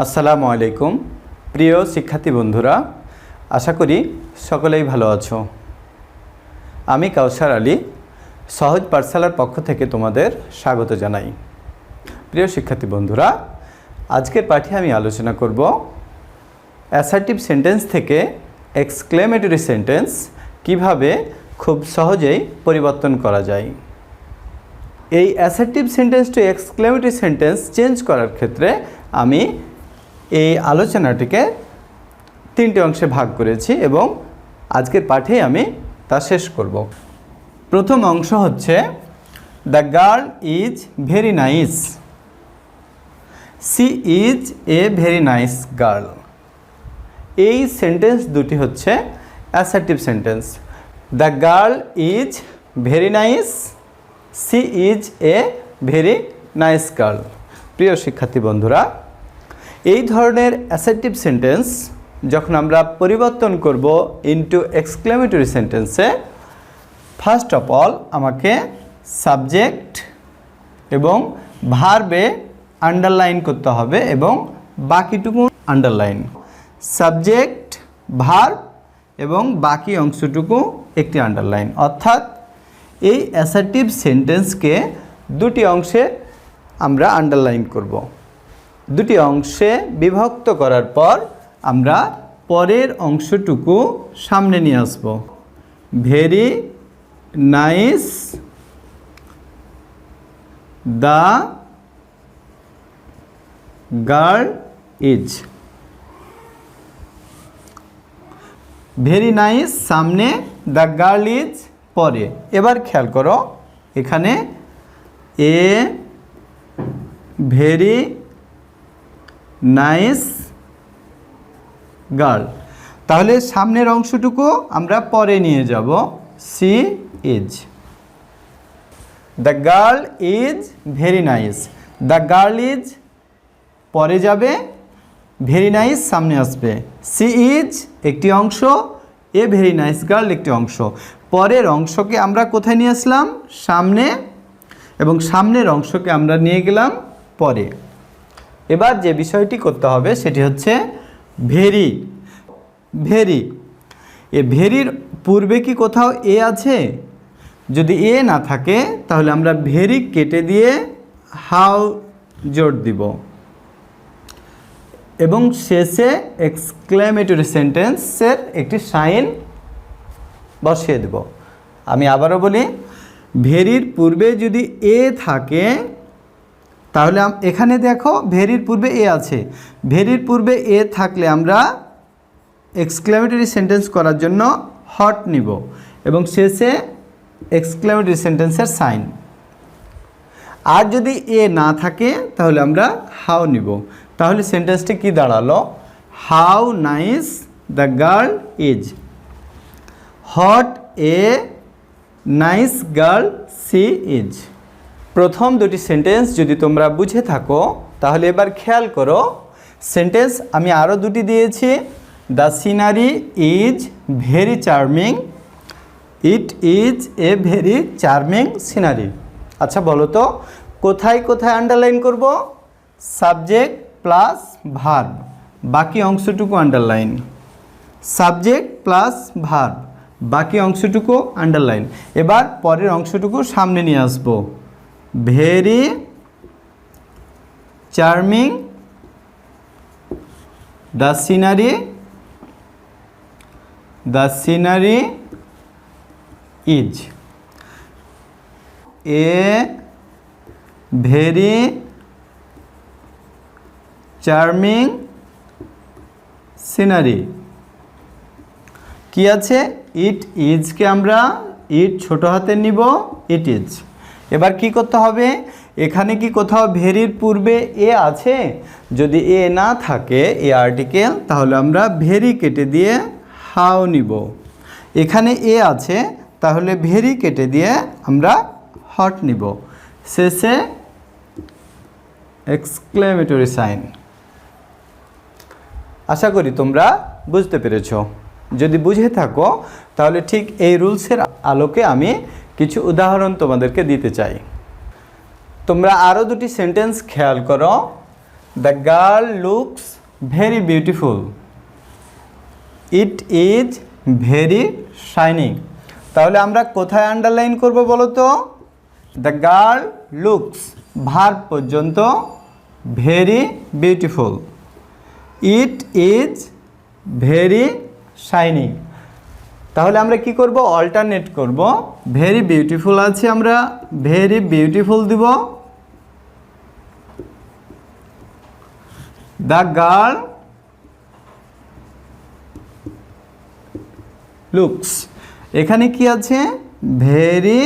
আসসালামু আলাইকুম প্রিয় শিক্ষার্থী বন্ধুরা, আশা করি সকলেই ভালো আছো। আমি কাউসার আলী সহজ পাঠশালার পক্ষ থেকে তোমাদের স্বাগত জানাই। প্রিয় শিক্ষার্থী বন্ধুরা, আজকের পাঠে আমি আলোচনা করব অ্যাসার্টিভ সেন্টেন্স থেকে এক্সক্লেমেটরি সেন্টেন্স কিভাবে খুব সহজেই পরিবর্তন করা যায়। এই assertive sentence to exclamatory sentence change করার ক্ষেত্রে আমি এই আলোচনাটিকে তিনটি অংশে ভাগ করেছি এবং আজকের পাঠে আমি তা শেষ করব। প্রথম অংশ হচ্ছে the girl is very nice. She is a very nice girl. এই সেন্টেন্স দুটি হচ্ছে assertive sentence. The girl is very nice, she is a very nice girl. প্রিয় শিক্ষার্থী বন্ধুরা, এই ধরনের অ্যাসার্টিভ সেন্টেন্স যখন আমরা পরিবর্তন করব ইনটু এক্সক্লেমেটরি সেন্টেন্সে, ফার্স্ট অফ অল আমাকে সাবজেক্ট এবং ভার্বে আন্ডারলাইন করতে হবে এবং বাকিটুকু আন্ডারলাইন। সাবজেক্ট, ভার্ব এবং বাকি অংশটুকু একটি আন্ডারলাইন। অর্থাৎ এই অ্যাসার্টিভ সেন্টেন্সকে দুটি অংশে আমরা আন্ডারলাইন করব। দুটি অংশে বিভক্ত করার পর আমরা পরের অংশটুকু সামনে নিয়ে আসব। Very nice the girl is. Very nice সামনে, দ্য গার্ল ইজ পরে। এবার খেয়াল করো, এখানে এ ভেরি নাইস গার্ল, তাহলে সামনের অংশটুকু আমরা পরে নিয়ে যাব। She is. The girl is very nice. The girl is পরে যাবে, ভেরি নাইস সামনে আসবে। সি ইজ একটি অংশ, এ ভেরি নাইস গার্ল একটি অংশ। পরের অংশকে আমরা কোথায় নিয়ে আসলাম? সামনে, এবং সামনের অংশকে আমরা নিয়ে গেলাম পরে। এবার যে বিষয়টি করতে হবে সেটি হচ্ছে ভেরি। ভেরি, এ ভেরির পূর্বে কি কোথাও এ আছে? যদি এ না থাকে তাহলে আমরা ভেরি কেটে দিয়ে হাউ জোর দিব এবং শেষে এক্সক্লেমেটরি সেন্টেন্সের একটি সাইন বসিয়ে দেব। আমি আবারও বলি, ভেরির পূর্বে যদি এ থাকে তাহলে এখানে দেখো ভেরির পূর্বে এ আছে। ভেরির পূর্বে এ থাকলে আমরা এক্সক্লেমেটরি সেন্টেন্স করার জন্য হট নিব এবং শেষে এক্সক্লেমেটরি সেন্টেন্সের সাইন। আর যদি এ না থাকে তাহলে আমরা হাউ নিব। তাহলে সেন্টেন্সটি কি দাঁড়ালো? How nice the girl is. What a nice girl she is. প্রথম দুটি সেন্টেন্স যদি তোমরা বুঝে থাকো তাহলে এবার খেয়াল করো, সেন্টেন্স আমি আরও দুটি দিয়েছি। The scenery is very charming, it is a very charming scenery. আচ্ছা বলো তো, কোথায় কোথায় আন্ডারলাইন করব? সাবজেক্ট প্লাস ভার্ব, বাকি অংশটুকু আন্ডারলাইন। সাবজেক্ট প্লাস ভার্ব, বাকি অংশটুকু আন্ডারলাইন। এবার পরের অংশটুকু সামনে নিয়ে আসবো। Very charming the scenery, the scenery is a very charming scenery. কি আছে? ইট ইজকে আমরা ইট ছোট হাতে নিব, ইট ইজ। এবার কি করতে হবে? এখানে কি কোথাও ভেরির পূর্বে এ আছে? যদি এ না থাকে, এ আর্টিকেল, তাহলে আমরা ভেরি কেটে দিয়ে হাউ নিব। এখানে এ আছে, তাহলে ভেরি কেটে দিয়ে আমরা হট নিব। শেষে এক্সক্লেমেটরি সাইন। আশা করি তোমরা বুঝতে পেরেছ। যদি বুঝে থাকো তাহলে ঠিক এই রুলসের আলোকে আমি কিছু উদাহরণ তোমাদেরকে দিতে চাই। তোমরা আরও দুটি সেন্টেন্স খেয়াল করো। The girl looks very beautiful. It is very shining. তাহলে আমরা কোথায় আন্ডারলাইন করব বলো তো? দ্য গার্ল লুকস ভার্ব পর্যন্ত very beautiful. It is very shining. তাহলে আমরা কি করব? অল্টারনেট করব। ভেরি বিউটিফুল আছে, আমরা ভেরি বিউটিফুল দিব। দ্য গার্ল লুকস, এখানে কি আছে? Very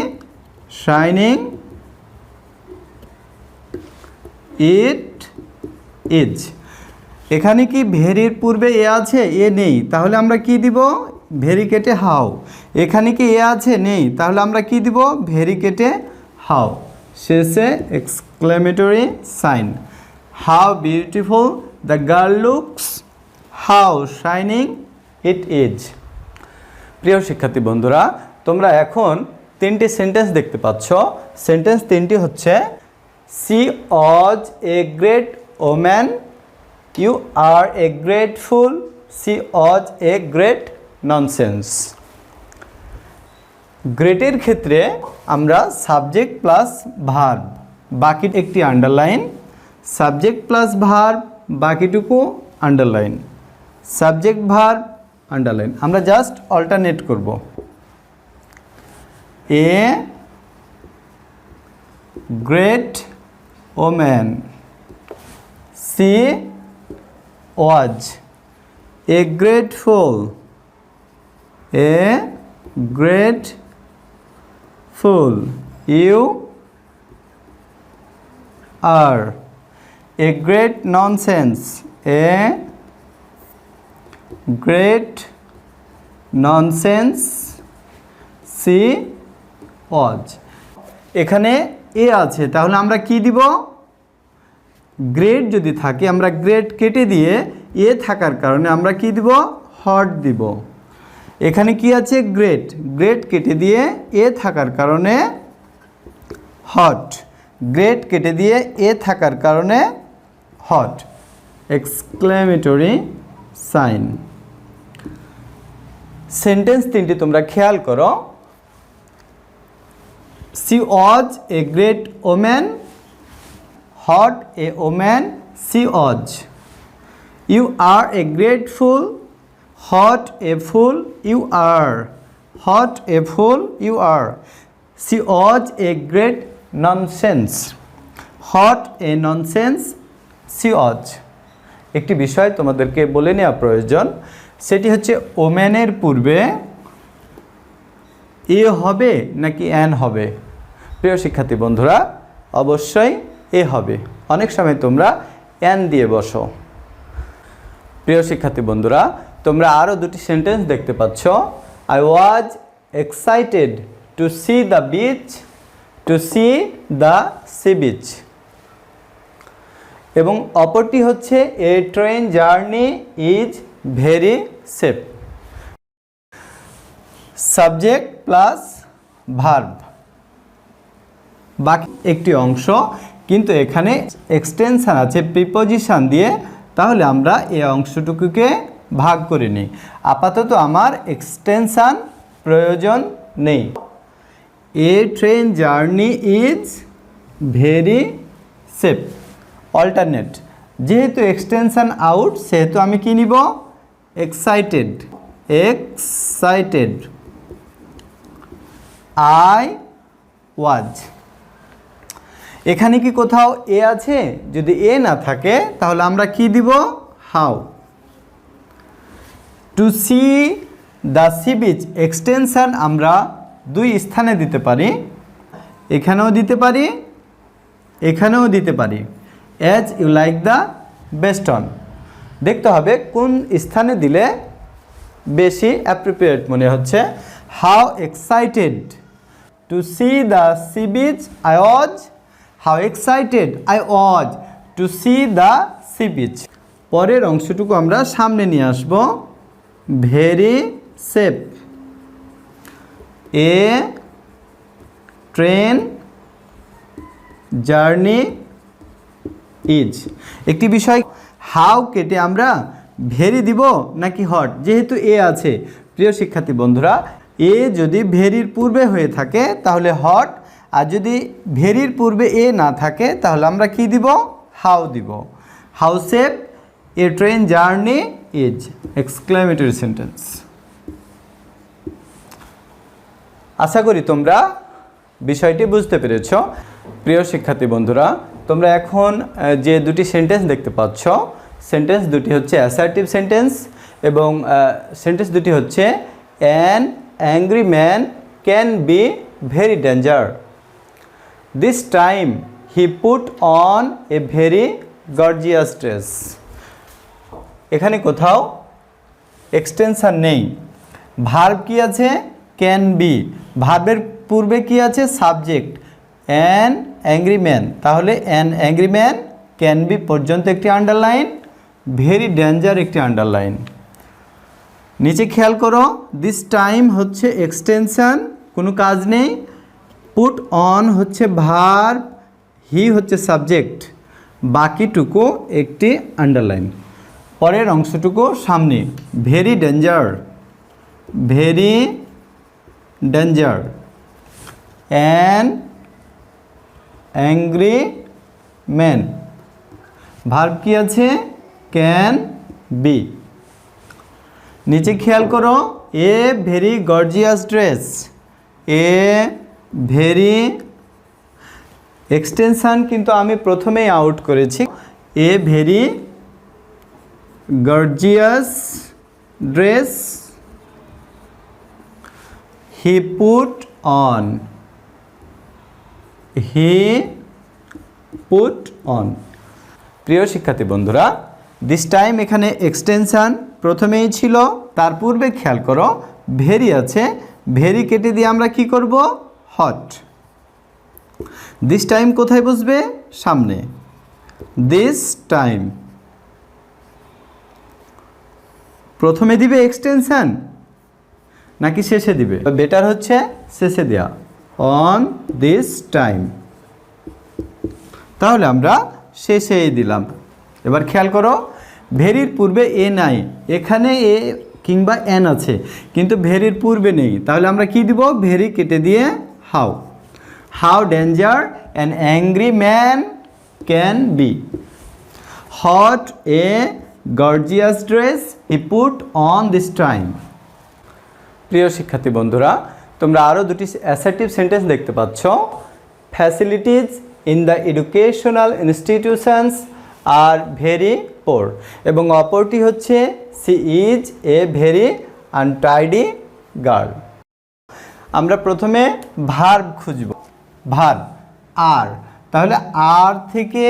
shining it is. এখানে কি ভেরির পূর্বে এ আছে? এ নেই, তাহলে আমরা কি দিব? ভেরি কেটে হাউ। এখানে কি এ আছে? নেই, তাহলে আমরা কি দিব? ভেরি কেটে হাউ। শেষে exclamatory sign. How beautiful the girl looks, how shining it is. প্রিয় শিক্ষার্থী বন্ধুরা, তোমরা এখন তিনটি সেন্টেন্স দেখতে পাচ্ছ। সেন্টেন্স তিনটি হচ্ছে she was a great woman, you are a grateful, she was a great nonsense. গ্রেটের ক্ষেত্রে আমরা সাবজেক্ট প্লাস ভার্ব, বাকি একটি আন্ডারলাইন, সাবজেক্ট প্লাস ভার্ব, বাকিটুকু আন্ডারলাইন, সাবজেক্ট ভার্ব আন্ডারলাইন। আমরা জাস্ট অল্টারনেট করব। A great woman, she was a grateful, a grateful, you are a great nonsense, a great nonsense, she was। এখানে এ আছে, তাহলে আমরা কি দিব? গ্রেট যদি থাকে আমরা গ্রেট কেটে দিয়ে এ থাকার কারণে আমরা কি দিব? হট দিব। এখানে কি আছে? গ্রেট, গ্রেট কেটে দিয়ে এ থাকার কারণে হট, গ্রেট কেটে দিয়ে এ থাকার কারণে হট। Exclamatory sign. সেন্টেন্স তিনটি তোমরা খেয়াল করো। She was a great woman, what a woman, she was. You are a grateful, hot a fool you are, hot a fool you are, she was a great nonsense, hot a nonsense she was। একটি বিষয় তোমাদেরকে বলে নেওয়া প্রয়োজন, সেটি হচ্ছে ওম্যানের পূর্বে এ হবে নাকি অ্যান হবে? প্রিয় শিক্ষার্থী বন্ধুরা, অবশ্যই এ হবে। অনেক সময় তোমরা অ্যান দিয়ে বসো। প্রিয় শিক্ষার্থী বন্ধুরা, তোমরা আরও দুটি সেন্টেন্স দেখতে পাচ্ছ। I was excited to see the beach, to see the sea beach. এবং অপরটি হচ্ছে a train journey is very safe. Subject plus verb, বাকি একটি অংশ, কিন্তু এখানে এক্সটেনশান আছে প্রিপোজিশন দিয়ে, তাহলে আমরা এই অংশটুকুকে ভাগ করে নিই। আপাতত আমার এক্সটেনশান প্রয়োজন নেই। A train journey is very safe. Alternate, যেহেতু এক্সটেনশান আউট সেহেতু আমি কি নিব? Excited, excited. I was. এখানে কি কোথাও এ আছে? যদি এ না থাকে তাহলে আমরা কি দিব? How. To see the sea beach extension আমরা দুই স্থানে দিতে পারি, এখানেও দিতে পারি, এখানেও দিতে পারি। As you like the best one. দেখতে হবে কোন স্থানে দিলে বেশি অ্যাপ্রোপ্রিয়েট মনে হচ্ছে। How excited to see the sea beach I was, how excited I was to see the sea beach. পরের অংশটুকু আমরা সামনে নিয়ে আসব। Very safe, a train journey is. একটি বিষয় হাউ কেটে আমরা ভেরি দিব নাকি হট, যেহেতু এ আছে প্রিয় শিক্ষার্থী বন্ধুরা, এ যদি ভেরির পূর্বে হয়ে থাকে তাহলে হট, আর যদি ভেরির পূর্বে এ না থাকে তাহলে আমরা কি দিব, হাউ দিব। How safe a train journey is, exclamatory sentence. আশা করি তোমরা বিষয়টি বুঝতে পেরেছ। প্রিয় শিক্ষার্থী বন্ধুরা, তোমরা এখন যে দুটি সেন্টেন্স দেখতে পাচ্ছ, সেন্টেন্স দুটি হচ্ছে অ্যাসার্টিভ সেন্টেন্স এবং সেন্টেন্স দুটি হচ্ছে an angry man can be very danger. This time he put on a very gorgeous dress. এখানে কোথাও এক্সটেনশন নেই। ভার্ব কি আছে, ক্যান বি। ভার্বের পূর্বে কি আছে, সাবজেক্ট অ্যান অ্যাংরি ম্যান, তাহলে an angry man can be পর্যন্ত একটি আন্ডারলাইন, ভেরি ডেঞ্জার একটি আন্ডারলাইন। নিচে খেয়াল করো, দিস টাইম হচ্ছে এক্সটেনশন, কোনো কাজ নেই। পুট অন হচ্ছে ভার্ব, হি হচ্ছে সাবজেক্ট, বাকিটুকু একটি আন্ডারলাইন। পরের অংশটুকু সামনে, very danger, very danger, an angry man. Verb কি আছে, ক্যান বি। নিচে খেয়াল করো, a very gorgeous dress, a very, extension কিন্তু আমি প্রথমেই আউট করেছি। A very gorgeous dress he put on, he put on. প্রিয় শিক্ষার্থী বন্ধুরা, দিস টাইম এখানে এক্সটেনশন প্রথমেই ছিল, তার পূর্বে খেয়াল করো ভেরি আছে, ভেরি কেটে দিয়ে আমরা কি করব, হট। দিস টাইম কোথায় বসবে, সামনে, দিস টাইম। প্রথমে দিবে এক্সটেনশন নাকি শেষে দিবে, বেটার হচ্ছে শেষে দেয়া, অন দিস টাইম। তাহলে আমরা শেষেই দিলাম। এবার খেয়াল করো, ভেরির পূর্বে এ নাই, এখানে এ কিংবা এন আছে কিন্তু ভেরির পূর্বে নেই, তাহলে আমরা কি দিব, ভেরি কেটে দিয়ে how. How danger an angry man can be, hot A gorgeous dress he put on this time. প্রিয় শিক্ষার্থী বন্ধুরা, তোমরা আরও দুটি অ্যাসার্টিভ সেন্টেন্স দেখতে পাচ্ছ। Facilities in the educational institutions are very poor, এবং অপরটি হচ্ছে she is a very untidy girl. আমরা প্রথমে ভার্ব খুঁজব, ভার্ব আর, তাহলে আর থেকে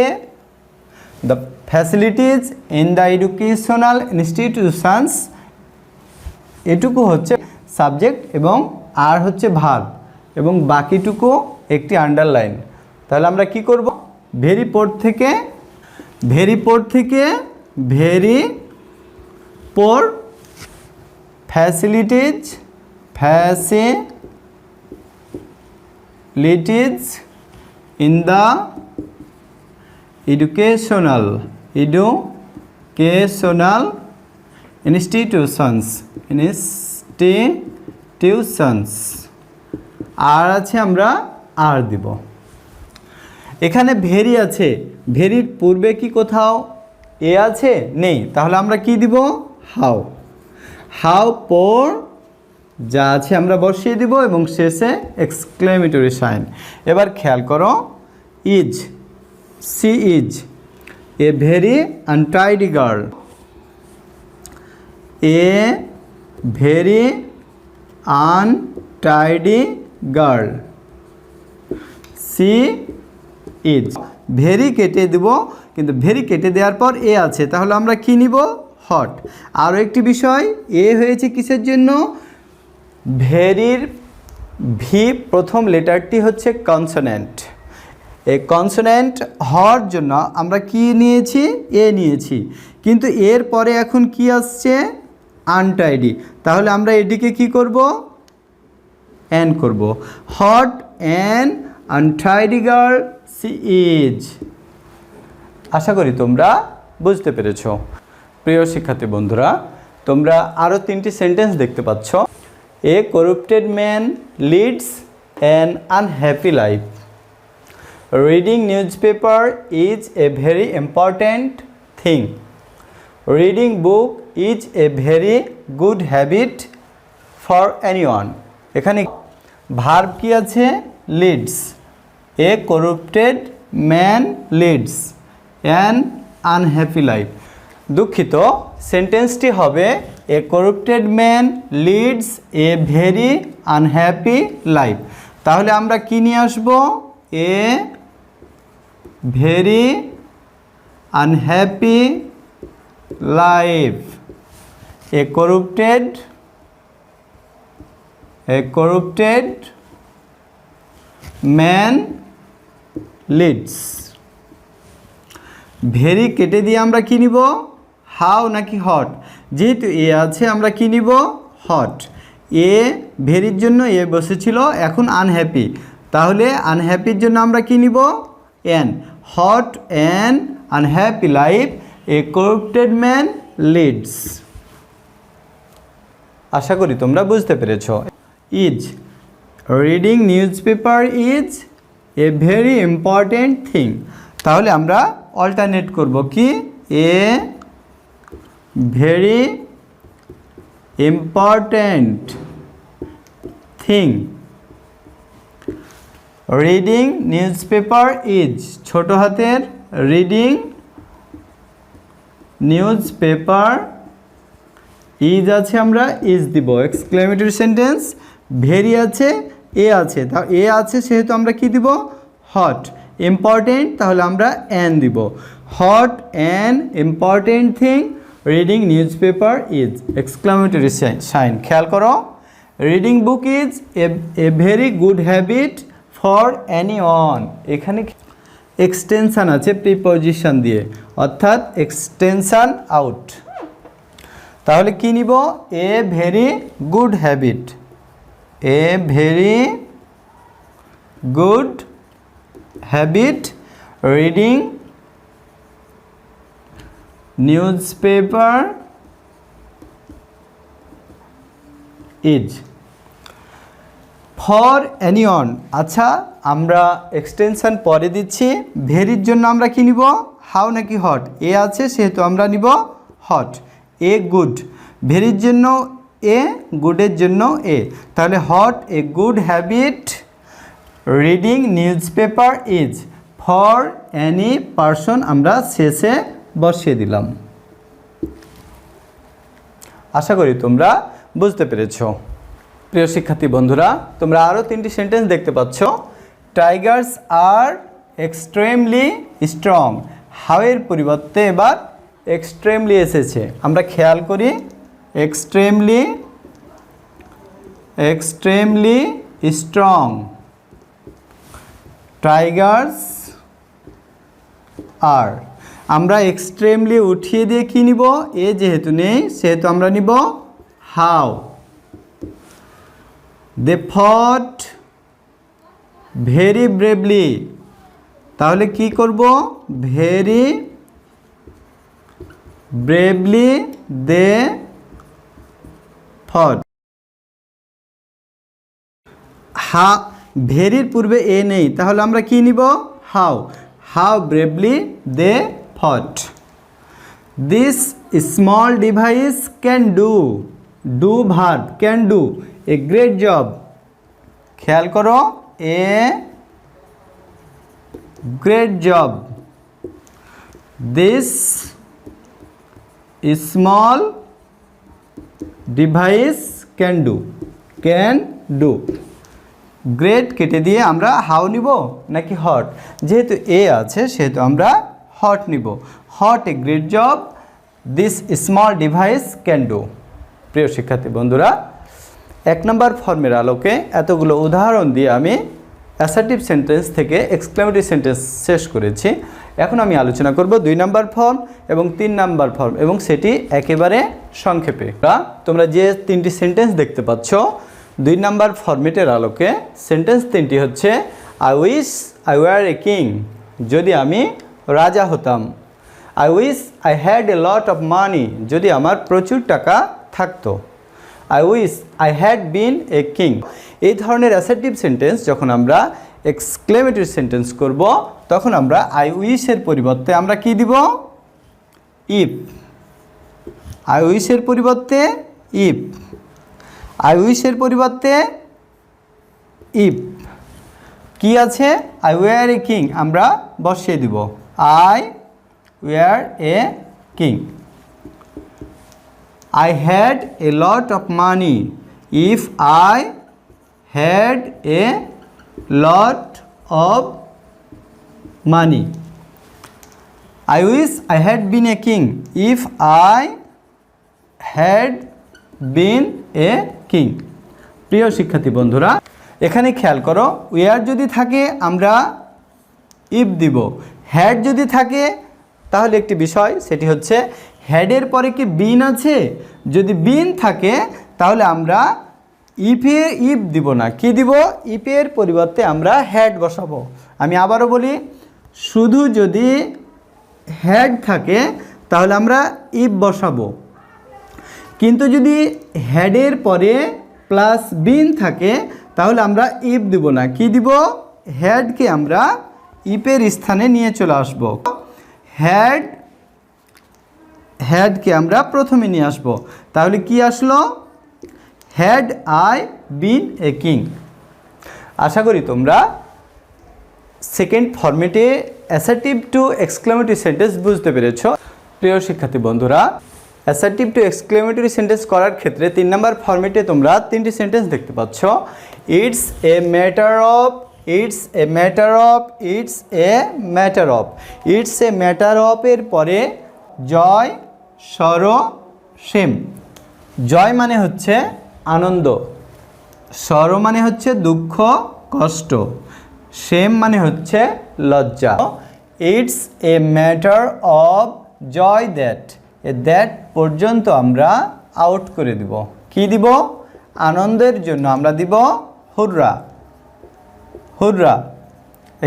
the facilities in the educational institutions, এটুকু হচ্ছে সাবজেক্ট এবং আর হচ্ছে ভার্ব, এবং বাকিটুকু একটি আন্ডারলাইন। তাহলে আমরা কি করব, ভেরি পোর থেকে, ভেরি পোর থেকে very poor, facilities, facilities in the educational, educational institutions, institutions, আর আছে আমরা আর দিব। এখানে ভেরি আছে, ভেরির পূর্বে কি কোথাও এ আছে, নেই, তাহলে আমরা কি দিব, হাউ। হাউ পোর যা আছে আমরা বসিয়ে দিব এবং শেষে এক্সক্লেমেটরি সাইন। এবার খেয়াল করো, is, she is a very untidy girl, a very untidy girl, she is. Very কেটে দেব, কিন্তু ভেরি কেটে দেওয়ার পর এ আছে, তাহলে আমরা কি নিব, হট। আরও একটি বিষয়, এ হয়েছে কিসের জন্য, ভেরির ভি প্রথম লেটারটি হচ্ছে কনসোনেন্ট, এই কনসোনেন্ট হওয়ার জন্য আমরা কি নিয়েছি, এ নিয়েছি, কিন্তু এর পরে এখন কি আসছে, আনটাইডি, তাহলে আমরা এটিকে কি করব, এন করব। What an untidy girl she is. আশা করি তোমরা বুঝতে পেরেছো। প্রিয় শিক্ষার্থী বন্ধুরা, তোমরা আরও 3টি সেন্টেন্স দেখতে পাচ্ছ। A corrupted man leads an unhappy life. Reading newspaper is a very important thing. Reading book is a very good habit for anyone. এখানে ভার্ব কি আছে? Leads. A corrupted man leads an unhappy life. দুঃখিত, সেন্টেন্সটি হবে a corrupted man leads a very unhappy life. তাহলে আমরা কি নিয়ে আসব? A very unhappy life. A corrupted man leads. Very কেটে দিয়ে আমরা কি নিব? হাউ নাকি হট? যেহেতু এ আছে আমরা কি নিব? হট। এ ভেরির জন্য এ বসেছিল, এখন আনহ্যাপি, তাহলে আনহ্যাপির জন্য আমরা কি নিব? An. What an unhappy life a corrupted man leads. আশা করি তোমরা বুঝতে পেরেছ। Is, reading newspaper is a very important thing. তাহলে আমরা অল্টারনেট করব কি? A very important thing. Reading newspaper is, ছোট হাতের রিডিং নিউজপেপার ইজ আছে, আমরা ইজ দিব। এক্সক্লেমেটরি সেন্টেন্স, ভেরি আছে, এ আছে, তা এ আছে সেহেতু আমরা কি দিব? হট। ইম্পর্টেন্ট, তাহলে আমরা অ্যান দিব। What an important thing reading newspaper is. Exclamatory sign খেয়াল করো। Reading book is a very good habit for anyone. এখানে এক্সটেনশান আছে প্রিপজিশন দিয়ে, অর্থাৎ এক্সটেনশান আউট। তাহলে কি নিব? A very good habit. A very good habit reading newspaper is. For anyone, আচ্ছা আমরা এক্সটেনশন পরে দিচ্ছি। ভেরির জন্য আমরা কি নিব? হাউ নাকি হট? এ আছে সেহেতু আমরা নিব হট। এ গুড, ভেরির জন্য এ, গুডের জন্য এ, তাহলে hot a good habit reading newspaper is for any person আমরা শেষে বসিয়ে দিলাম। আশা করি তোমরা বুঝতে পেরেছ। প্রিয় শিক্ষার্থী বন্ধুরা, তোমরা আরও 3টি সেন্টেন্স দেখতে পাচ্ছ। Tigers are extremely strong. হাউয়ের পরিবর্তে এবার এক্সট্রিমলি এসেছে। আমরা খেয়াল করি, এক্সট্রিমলি স্ট্রং। টাইগার্স আর, আমরা এক্সট্রিমলি উঠিয়ে দিয়ে কি নিব? এ যেহেতু নেই সেহেতু আমরা নিব হাউ। দে ফট ভেরি ব্রেভলি। তাহলে কি করব? ভেরি ব্রেভলি দে ফট। হা, ভেরির পূর্বে এ নেই, তাহলে আমরা কি নিব? হাউ। হাউ ব্রেভলি দে ফট। This small device can do verb can do a great job. খেয়াল করো, a great job. This small device can do. Great কেটে দিয়ে আমরা হাউ নিব নাকি হট? যেহেতু এ আছে সেহেতু আমরা হট নিব। Hot a great job this small device can do. প্রিয় শিক্ষার্থী বন্ধুরা, 1 নম্বর ফর্মের আলোকে এতগুলো উদাহরণ দিয়ে আমি অ্যাসার্টিভ সেন্টেন্স থেকে এক্সক্লেমেটরি সেন্টেন্স শেষ করেছি। এখন আমি আলোচনা করব 2 নম্বর ফর্ম এবং 3 নম্বর ফর্ম, এবং সেটি একেবারে সংক্ষেপে। তোমরা যে 3টি সেন্টেন্স দেখতে পাচ্ছ 2 নম্বর ফর্মেটের আলোকে, সেন্টেন্স 3টি হচ্ছে I wish I were a king. যদি আমি রাজা হতাম। I wish I had a lot of money, যদি আমার প্রচুর টাকা থাকতো। I wish I had been a king. এই ধরনের অ্যাসার্টিভ সেন্টেন্স যখন আমরা এক্সক্লেমেটরি সেন্টেন্স করব, তখন আমরা আই উইশের পরিবর্তে আমরা কি দিব? ইফ। আই উইশের পরিবর্তে ইফ, আই উইশের পরিবর্তে ইফ। কি আছে? আই ওয়্যার এ কিং, আমরা বসিয়ে দিব I were a king. I had a lot of money. If I had a lot of money. I wish I had been a king. If I had been a king. প্রিয় শিক্ষার্থী বন্ধুরা, এখানে খেয়াল করো, wire যদি থাকে আমরা if দিব, হ্যাড যদি থাকে তাহলে একটি বিষয়, সেটি হচ্ছে হ্যাডের পরে কি বিন আছে? যদি বিন থাকে তাহলে আমরা ইফ দিব না, কি দিব? ইফের পরিবর্তে আমরা হ্যাড বসাবো। আমি আবারও বলি, শুধু যদি হ্যাড থাকে তাহলে আমরা ইফ বসাবো, কিন্তু যদি হ্যাডের পরে প্লাস বিন থাকে তাহলে আমরা ইফ দিব না, কি দিব? হ্যাডকে আমরা ইফের স্থানে নিয়ে চলে আসব। হ্যাডকে আমরা প্রথমে নিয়ে আসব, তাহলে কি আসলো? Had I been a king. আশা করি তোমরা সেকেন্ড ফরম্যাটে অ্যাসার্টিভ টু এক্সক্লেমেটরি সেন্টেন্স বুঝতে পেরেছ। প্রিয় শিক্ষার্থী বন্ধুরা, অ্যাসার্টিভ টু এক্সক্লেমেটরি সেন্টেন্স করার ক্ষেত্রে 3 নম্বর ফরম্যাটে তোমরা 3টি সেন্টেন্স দেখতে পাচ্ছ। It's a matter of, it's a matter of, it's a matter of. It's a matter of এর পরে জয়, সরো, সেম। জয় মানে হচ্ছে আনন্দ, সরো মানে হচ্ছে দুঃখ, কষ্ট, সেম মানে হচ্ছে লজ্জা। It's a matter of joy that, এ দ্যাট পর্যন্ত আমরা আউট করে দিব, কি দিব? আনন্দের জন্য আমরা দিব hurrah, hurrah,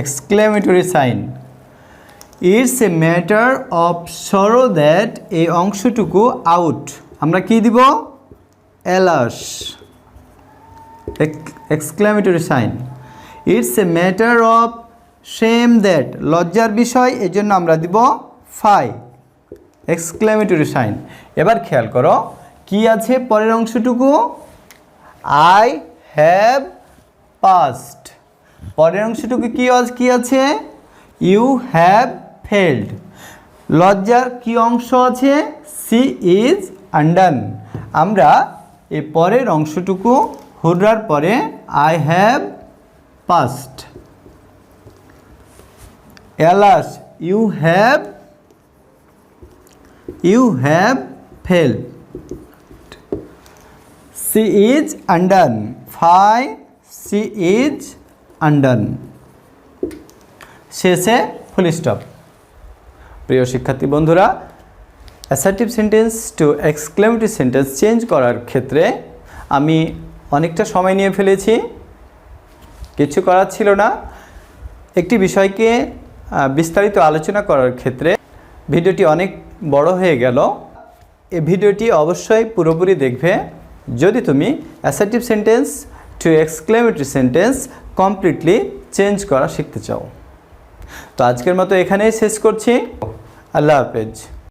exclamatory sign. It's a matter of sorrow that, এই অংশটুকু আউট, আমরা কি দিব? Alas, exclamatory sign. It's a matter of shame that, লজ্জার বিষয়, এই জন্য আমরা দিব ফাই, এক্সক্লেমেটরি সাইন। এবার খেয়াল করো কি আছে পরের অংশটুকু? I have passed. পরের অংশটুকু কি আছে? You have failed. লজ্জার কি অংশ আছে? She is undone. আমরা এই পরের অংশটুকু হুররার পরে I have passed. Alas, you have failed. She is undone, fie, she is undone. শেষে ফুল স্টপ। প্রিয় শিক্ষার্থী বন্ধুরা, assertive sentence to exclamatory sentence change করার ক্ষেত্রে আমি অনেকটা সময় নিয়ে ফেলেছি, কিছু করার ছিল না। একটি বিষয়কে বিস্তারিত আলোচনা করার ক্ষেত্রে ভিডিওটি অনেক বড় হয়ে গেল। এই ভিডিওটি অবশ্যই পুরোপুরি দেখবে যদি তুমি assertive sentence to exclamatory sentence completely change করা শিখতে চাও। তো আজকের মতো এখানেই শেষ করছি। আল্লাহ হাফেজ।